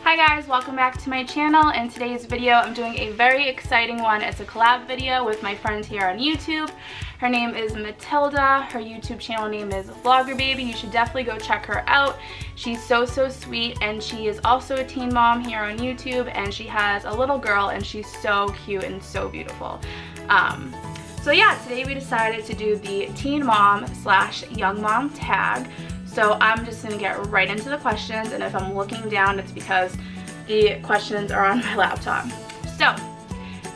Hi guys, welcome back to my channel. In today's video, I'm doing a very exciting one. It's a collab video with my friend here on YouTube. Her name is Matilda. Her YouTube channel name is Vlogger&Baby. You should definitely go check her out. She's so sweet, and she is also a teen mom here on YouTube, and she has a little girl, and she's so cute and so beautiful. So yeah, today we decided to do the teen mom / young mom tag. So I'm just going to get right into the questions, and if I'm looking down, it's because the questions are on my laptop. So,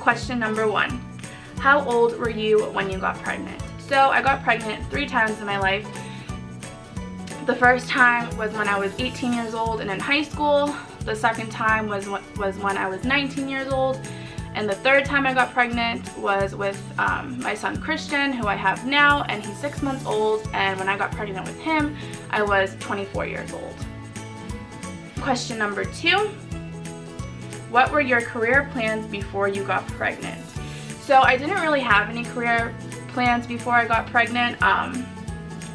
question number 1. How old were you when you got pregnant? So I got pregnant 3 times in my life. The first time was when I was 18 years old and in high school. The second time was when I was 19 years old. And the third time I got pregnant was with my son Christian, who I have now, and he's 6 months old, and when I got pregnant with him, I was 24 years old. Question number 2. What were your career plans before you got pregnant? So I didn't really have any career plans before I got pregnant.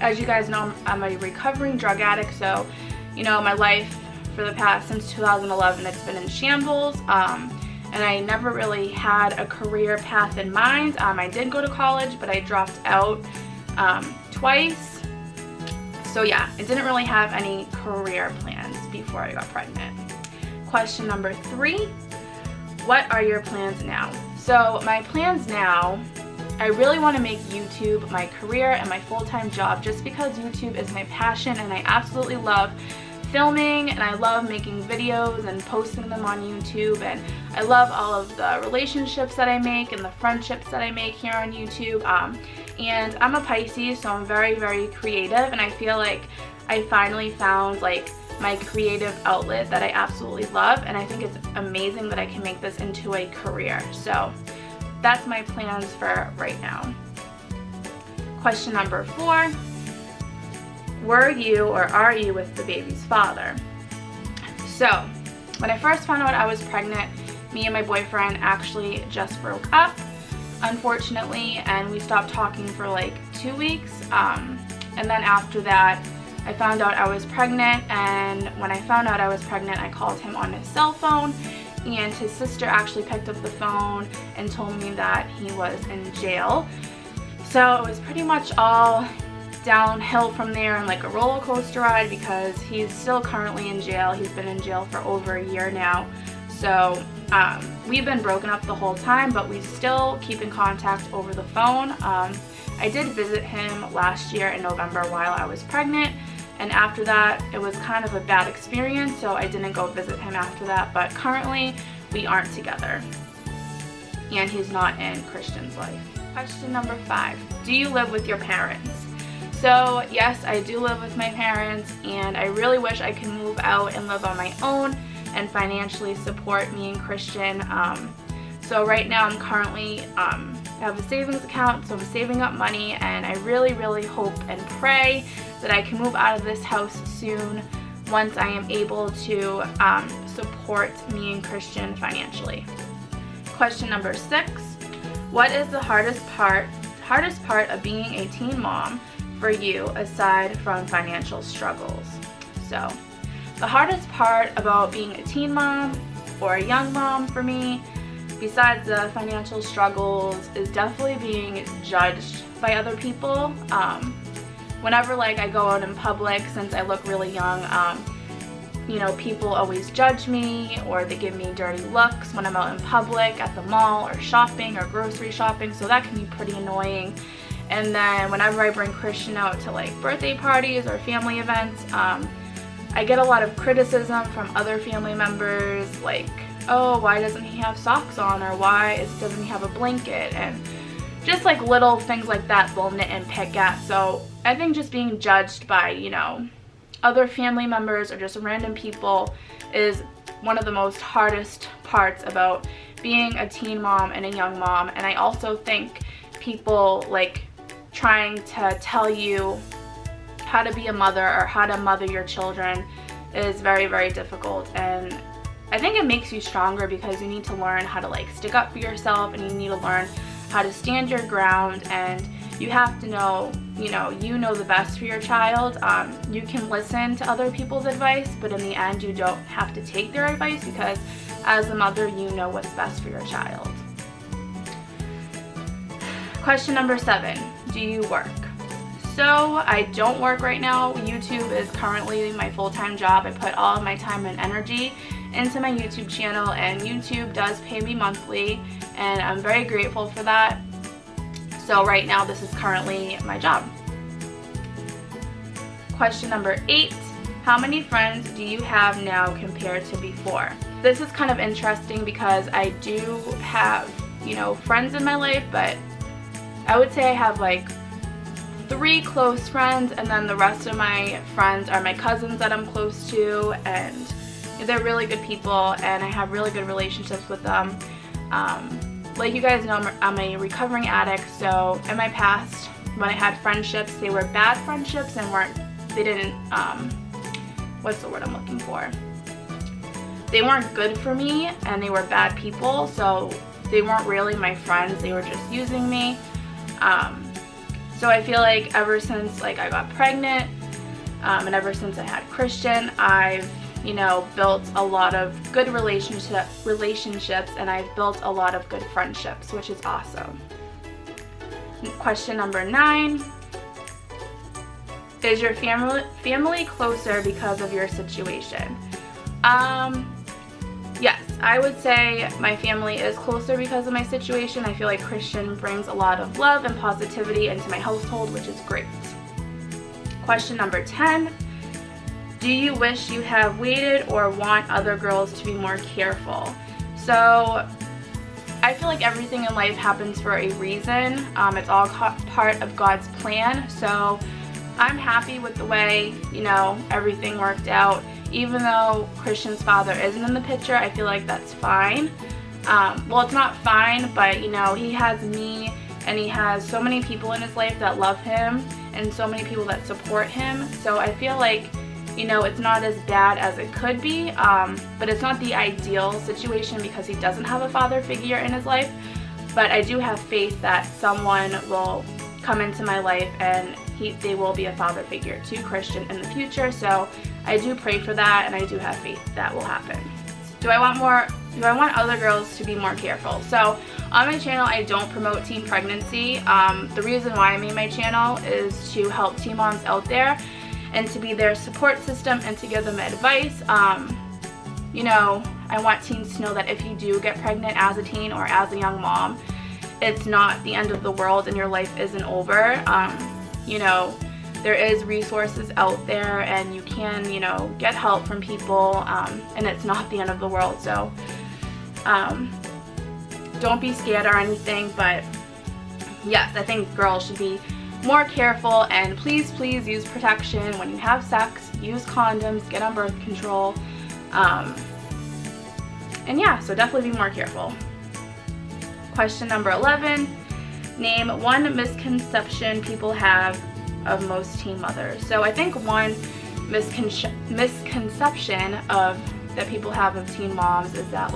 As you guys know, I'm a recovering drug addict, so you know, my life for the past, since 2011, it's been in shambles. And I never really had a career path in mind. I did go to college, but I dropped out twice. So yeah, I didn't really have any career plans before I got pregnant. Question number 3, what are your plans now? So my plans now, I really want to make YouTube my career and my full-time job, just because YouTube is my passion and I absolutely love filming, and I love making videos and posting them on YouTube, and I love all of the relationships that I make and the friendships that I make here on YouTube. And I'm a Pisces, so I'm very creative, and I feel like I finally found like my creative outlet that I absolutely love, and I think it's amazing that I can make this into a career. So that's my plans for right now. Question number 4. Were you or are you with the baby's father? So when I first found out I was pregnant, me and my boyfriend actually just broke up, unfortunately, and we stopped talking for like 2 weeks. And then after that, I found out I was pregnant, and when I found out I was pregnant, I called him on his cell phone, and his sister actually picked up the phone and told me that he was in jail. So it was pretty much all downhill from there, and like a roller coaster ride, because he's still currently in jail. He's been in jail for over a year now. So we've been broken up the whole time, but we still keep in contact over the phone. I did visit him last year in November while I was pregnant, and after that it was kind of a bad experience, so I didn't go visit him after that. But currently we aren't together, and he's not in Christian's life. Question number 5. Do you live with your parents? So yes, I do live with my parents, and I really wish I could move out and live on my own and financially support me and Christian. So right now I'm currently have a savings account, so I'm saving up money, and I really hope and pray that I can move out of this house soon once I am able to support me and Christian financially. Question number 6. What is the hardest part of being a teen mom for you aside from financial struggles? So the hardest part about being a teen mom or a young mom for me, besides the financial struggles, is definitely being judged by other people. Whenever like I go out in public, since I look really young, you know, people always judge me, or they give me dirty looks when I'm out in public at the mall or shopping or grocery shopping, so that can be pretty annoying. And then whenever I bring Christian out to like birthday parties or family events, I get a lot of criticism from other family members, like, oh, why doesn't he have socks on, or why doesn't he have a blanket, and just like little things like that they'll nit and pick at. So I think just being judged by, you know, other family members or just random people is one of the most hardest parts about being a teen mom and a young mom. And I also think people like trying to tell you how to be a mother or how to mother your children is very difficult, and I think it makes you stronger, because you need to learn how to like stick up for yourself, and you need to learn how to stand your ground, and you have to know you know the best for your child. You can listen to other people's advice, but in the end you don't have to take their advice, because as a mother you know what's best for your child. Question number 7, do you work? So I don't work right now. YouTube is currently my full-time job. I put all of my time and energy into my YouTube channel, and YouTube does pay me monthly, and I'm very grateful for that. So right now this is currently my job. Question number 8, how many friends do you have now compared to before? This is kind of interesting because I do have, friends in my life, but I would say I have like 3 close friends, and then the rest of my friends are my cousins that I'm close to, and they're really good people, and I have really good relationships with them. Like you guys know, I'm a recovering addict, so in my past, when I had friendships, they were bad friendships and they didn't, what's the word I'm looking for? They weren't good for me, and they were bad people, so they weren't really my friends, they were just using me. So I feel like ever since I got pregnant, and ever since I had Christian, I've built a lot of good relationships, and I've built a lot of good friendships, which is awesome. Question number 9, is your family closer because of your situation? Yes, I would say my family is closer because of my situation. I feel like Christian brings a lot of love and positivity into my household, which is great. Question number 10, do you wish you have waited or want other girls to be more careful? So I feel like everything in life happens for a reason. It's all part of God's plan. So I'm happy with the way, everything worked out. Even though Christian's father isn't in the picture, I feel like that's fine. Well, it's not fine, but he has me, and he has so many people in his life that love him, and so many people that support him. So I feel like, it's not as bad as it could be, but it's not the ideal situation because he doesn't have a father figure in his life. But I do have faith that someone will come into my life, and they will be a father figure to Christian in the future. So I do pray for that, and I do have faith that will happen. Do I want other girls to be more careful? So on my channel, I don't promote teen pregnancy. The reason why I made my channel is to help teen moms out there, and to be their support system, and to give them advice. I want teens to know that if you do get pregnant as a teen or as a young mom, it's not the end of the world, and your life isn't over. There is resources out there, and you can, get help from people, and it's not the end of the world. So don't be scared or anything, but yes, I think girls should be more careful, and please use protection when you have sex. Use condoms, get on birth control, and yeah, so definitely be more careful. Question number 11, name one misconception people have of most teen mothers. So I think one misconception that people have of teen moms is that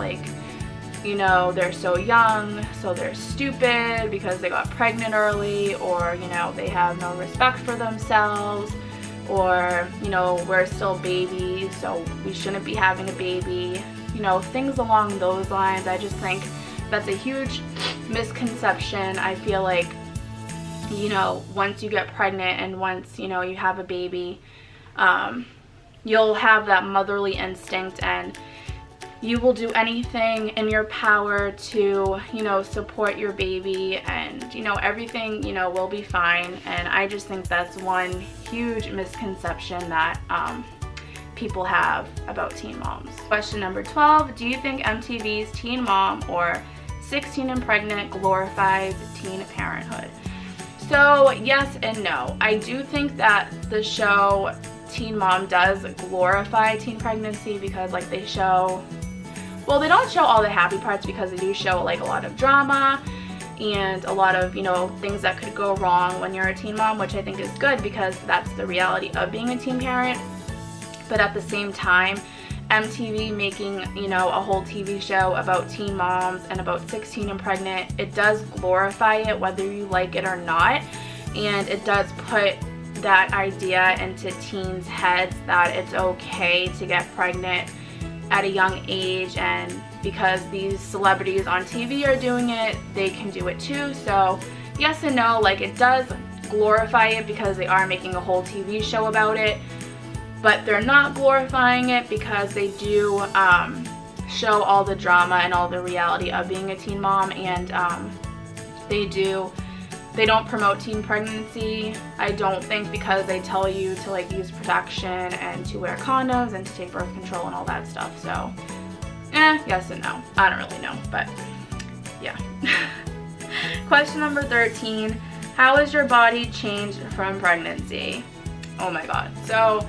they're so young, so they're stupid because they got pregnant early, or they have no respect for themselves, or we're still babies, so we shouldn't be having a baby, things along those lines. I just think that's a huge misconception. I feel like once you get pregnant, and once you have a baby, you'll have that motherly instinct, and you will do anything in your power to support your baby, and everything will be fine. And I just think that's one huge misconception that people have about teen moms. Question number 12, do you think MTV's Teen Mom or 16 and Pregnant glorifies teen parenthood? So yes and no. I do think that the show Teen Mom does glorify teen pregnancy, because they show, well, they don't show all the happy parts, because they do show a lot of drama and a lot of things that could go wrong when you're a teen mom, which I think is good, because that's the reality of being a teen parent. But at the same time, MTV making a whole TV show about teen moms and about 16 and pregnant, it does glorify it, whether you like it or not. and it does put that idea into teens' heads that it's okay to get pregnant at a young age, and because these celebrities on TV are doing it, they can do it too. So yes and no, like it does glorify it because they are making a whole TV show about it, but they're not glorifying it because they do show all the drama and all the reality of being a teen mom, and they don't promote teen pregnancy, I don't think, because they tell you to like use protection and to wear condoms and to take birth control and all that stuff. So yes and no. I don't really know, but yeah. Question number 13, how has your body changed from pregnancy? Oh my god. So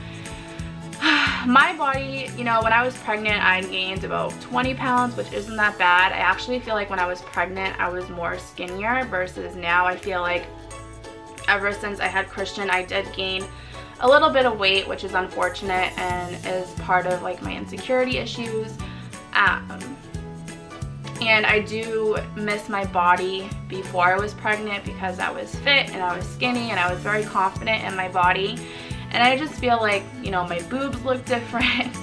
my body, you know, when I was pregnant, I gained about 20 pounds, which isn't that bad. I actually feel like when I was pregnant, I was more skinnier versus now I feel like ever since I had Christian, I did gain a little bit of weight, which is unfortunate and is part of like my insecurity issues. And I do miss my body before I was pregnant because I was fit and I was skinny and I was very confident in my body. And I just feel like, you know, my boobs look different,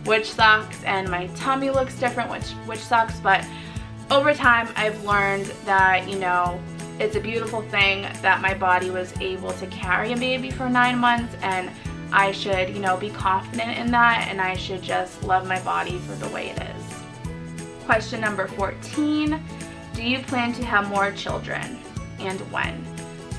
which sucks, and my tummy looks different, which sucks. But over time, I've learned that, you know, it's a beautiful thing that my body was able to carry a baby for 9 months, and I should, you know, be confident in that, and I should just love my body for the way it is. Question number 14, do you plan to have more children, and when?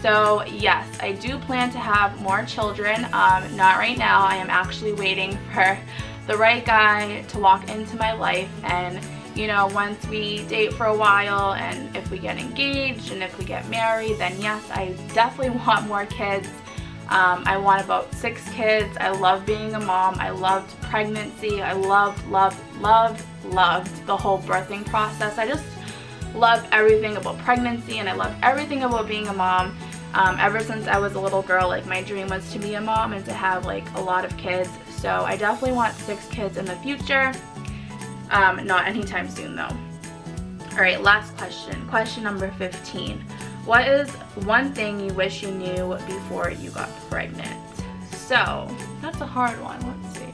So yes, I do plan to have more children. Not right now. I am actually waiting for the right guy to walk into my life, and you know, once we date for a while and if we get engaged and if we get married, then yes, I definitely want more kids. I want about 6 kids. I love being a mom. I loved pregnancy. I loved the whole birthing process. I just love everything about pregnancy, and I love everything about being a mom. Ever since I was a little girl, like my dream was to be a mom and to have like a lot of kids. So I definitely want 6 kids in the future. Not anytime soon though. Alright, last question. Question number 15. What is one thing you wish you knew before you got pregnant? So, that's a hard one. Let's see.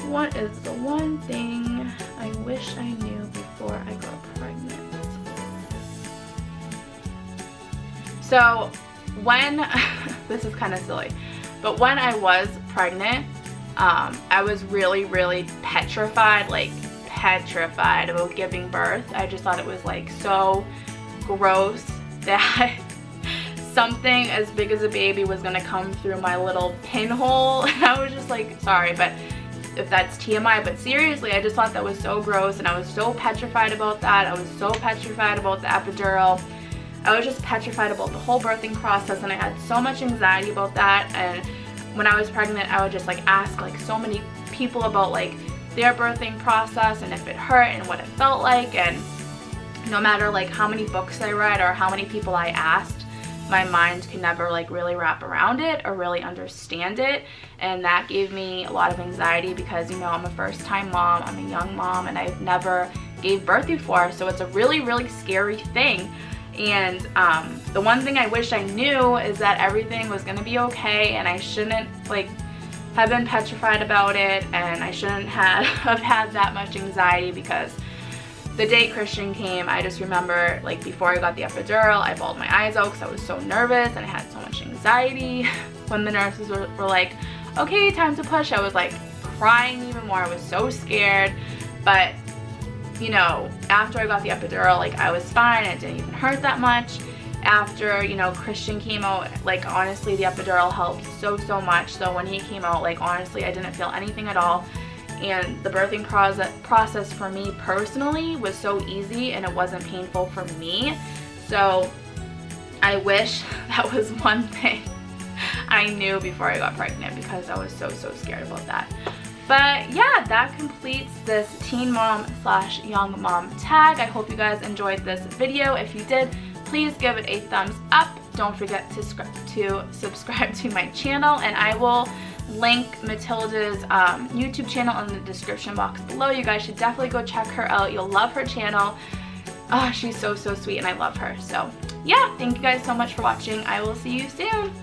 What is the one thing I wish I knew before I got pregnant? So when, this is kind of silly, but when I was pregnant, I was really petrified about giving birth. I just thought it was like so gross that something as big as a baby was gonna come through my little pinhole. And I was just like, sorry, but if that's TMI, but seriously, I just thought that was so gross, and I was so petrified about that. I was so petrified about the epidural. I was just petrified about the whole birthing process, and I had so much anxiety about that. And when I was pregnant, I would just like ask like so many people about like their birthing process and if it hurt and what it felt like, and no matter like how many books I read or how many people I asked, my mind could never like really wrap around it or really understand it. And that gave me a lot of anxiety because, you know, I'm a first-time mom, I'm a young mom, and I've never gave birth before, so it's a really scary thing. And the one thing I wish I knew is that everything was gonna be okay, and I shouldn't like have been petrified about it, and I shouldn't have had that much anxiety, because the day Christian came, I just remember like before I got the epidural, I bawled my eyes out because I was so nervous and I had so much anxiety. When the nurses were like, okay, time to push, I was like crying even more. I was so scared. But you know, after I got the epidural, like I was fine. It didn't even hurt that much. After, you know, Christian came out, like honestly the epidural helped so much. So when he came out, like honestly I didn't feel anything at all. And the birthing process for me personally was so easy, and it wasn't painful for me. So I wish that was one thing I knew before I got pregnant, because I was so scared about that. But yeah, that completes this teen mom / young mom tag. I hope you guys enjoyed this video. If you did, please give it a thumbs up. Don't forget to subscribe to my channel, and I will link Matilda's YouTube channel in the description box below. You guys should definitely go check her out. You'll love her channel. Oh, she's so sweet, and I love her. So yeah, thank you guys so much for watching. I will see you soon.